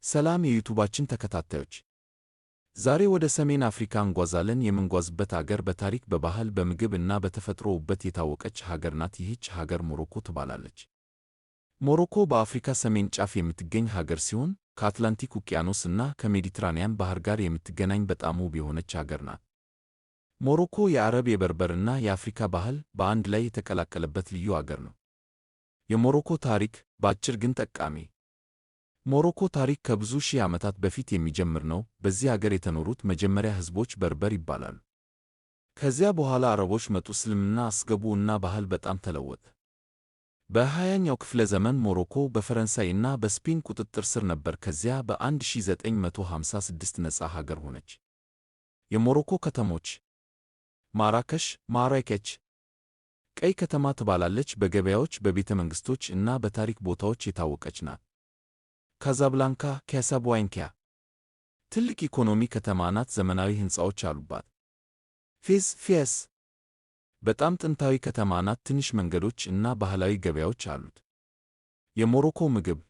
ሰላም የዩቱባችን ተከታታዮች፣ ዛሬ ወደ ሰሜን አፍሪካ እንጓዛለን። የምንጓዝበት አገር በታሪክ፣ በባህል፣ በምግብ እና በተፈጥሮ ውበት የታወቀች ሀገር ናት። ይህች ሀገር ሞሮኮ ትባላለች። ሞሮኮ በአፍሪካ ሰሜን ጫፍ የምትገኝ ሀገር ሲሆን ከአትላንቲክ ውቅያኖስ እና ከሜዲትራንያን ባህር ጋር የምትገናኝ በጣም ውብ የሆነች ሀገር ናት። ሞሮኮ የአረብ፣ የበርበርና የአፍሪካ ባህል በአንድ ላይ የተቀላቀለበት ልዩ አገር ነው። የሞሮኮ ታሪክ በአጭር ግን ጠቃሚ። ሞሮኮ ታሪክ ከብዙ ሺህ ዓመታት በፊት የሚጀምር ነው። በዚህ አገር የተኖሩት መጀመሪያ ሕዝቦች በርበር ይባላሉ። ከዚያ በኋላ አረቦች መጡ፣ እስልምና አስገቡ እና ባህል በጣም ተለወጠ። በ20ኛው ክፍለ ዘመን ሞሮኮ በፈረንሳይ እና በስፔን ቁጥጥር ስር ነበር። ከዚያ በ1956 ነፃ ሀገር ሆነች። የሞሮኮ ከተሞች ማራከሽ፣ ማራኬች፣ ቀይ ከተማ ትባላለች። በገበያዎች፣ በቤተ መንግሥቶች እና በታሪክ ቦታዎች የታወቀች ናት። ካዛብላንካ፣ ካሳብላንካ ትልቅ ኢኮኖሚ ከተማ ናት። ዘመናዊ ሕንፃዎች አሉባት። ፌዝ በጣም ጥንታዊ ከተማ ናት። ትንሽ መንገዶች እና ባህላዊ ገበያዎች አሉት። የሞሮኮ ምግብ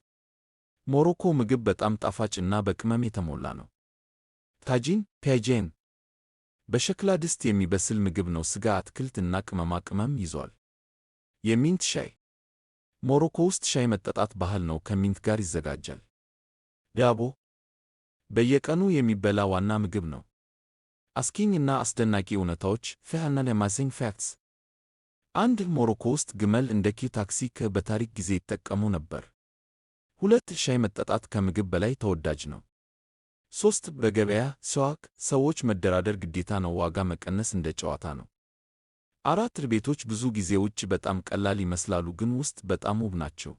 ሞሮኮ ምግብ በጣም ጣፋጭ እና በቅመም የተሞላ ነው። ታጂን ፒያጄን በሸክላ ድስት የሚበስል ምግብ ነው። ሥጋ፣ አትክልት እና ቅመማ ቅመም ይዟል። የሚንት ሻይ ሞሮኮ ውስጥ ሻይ መጠጣት ባህል ነው። ከሚንት ጋር ይዘጋጃል። ዳቦ በየቀኑ የሚበላ ዋና ምግብ ነው። አስቂኝ እና አስደናቂ እውነታዎች ፈሃና ለማሰኝ ፋክትስ። አንድ ሞሮኮ ውስጥ ግመል እንደ ታክሲ በታሪክ ጊዜ ይጠቀሙ ነበር። 2 ሻይ መጠጣት ከምግብ በላይ ተወዳጅ ነው። 3 በገበያ ሰዋክ ሰዎች መደራደር ግዴታ ነው። ዋጋ መቀነስ እንደ ጨዋታ ነው። 4 ቤቶች ብዙ ጊዜ ውጭ በጣም ቀላል ይመስላሉ ግን ውስጥ በጣም ውብ ናቸው።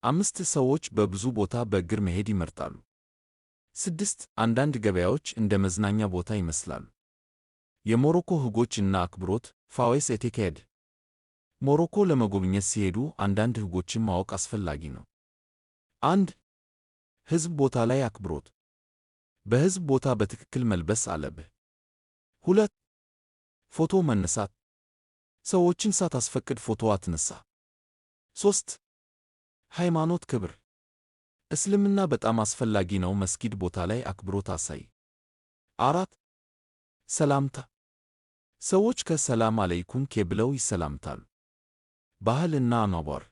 5 ሰዎች በብዙ ቦታ በእግር መሄድ ይመርጣሉ። 6 አንዳንድ ገበያዎች እንደ መዝናኛ ቦታ ይመስላሉ። የሞሮኮ ሕጎች እና አክብሮት ፋዌስ ኤቲኬድ ሞሮኮ ለመጎብኘት ሲሄዱ አንዳንድ ሕጎችን ማወቅ አስፈላጊ ነው። 1 ሕዝብ ቦታ ላይ አክብሮት በሕዝብ ቦታ በትክክል መልበስ አለብህ። 2 ፎቶ መነሳት ሰዎችን ሳታስፈቅድ ፎቶ አትነሳ። 3 ሃይማኖት ክብር እስልምና በጣም አስፈላጊ ነው። መስጊድ ቦታ ላይ አክብሮት አሳይ። 4 ሰላምታ ሰዎች ከሰላም አለይኩም ብለው ይሰላምታሉ። ባህል እና አኗኗር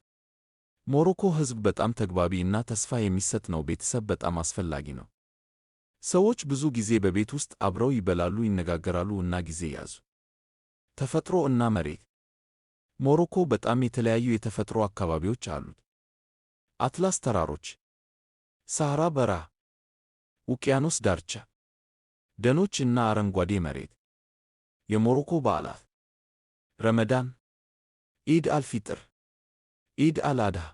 ሞሮኮ ሕዝብ በጣም ተግባቢ እና ተስፋ የሚሰጥ ነው። ቤተሰብ በጣም አስፈላጊ ነው። ሰዎች ብዙ ጊዜ በቤት ውስጥ አብረው ይበላሉ፣ ይነጋገራሉ እና ጊዜ ያዙ። ተፈጥሮ እና መሬት ሞሮኮ በጣም የተለያዩ የተፈጥሮ አካባቢዎች አሉት። አትላስ ተራሮች፣ ሳህራ በረሃ፣ ውቅያኖስ ዳርቻ፣ ደኖች እና አረንጓዴ መሬት። የሞሮኮ በዓላት ረመዳን፣ ኢድ አልፊጥር፣ ኢድ አልአድሃ።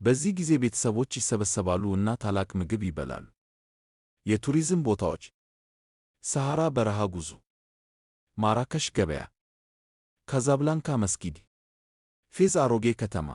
በዚህ ጊዜ ቤተሰቦች ይሰበሰባሉ እና ታላቅ ምግብ ይበላሉ። የቱሪዝም ቦታዎች ሳህራ በረሃ ጉዞ፣ ማራከሽ ገበያ፣ ካዛብላንካ መስጊድ፣ ፌዝ አሮጌ ከተማ።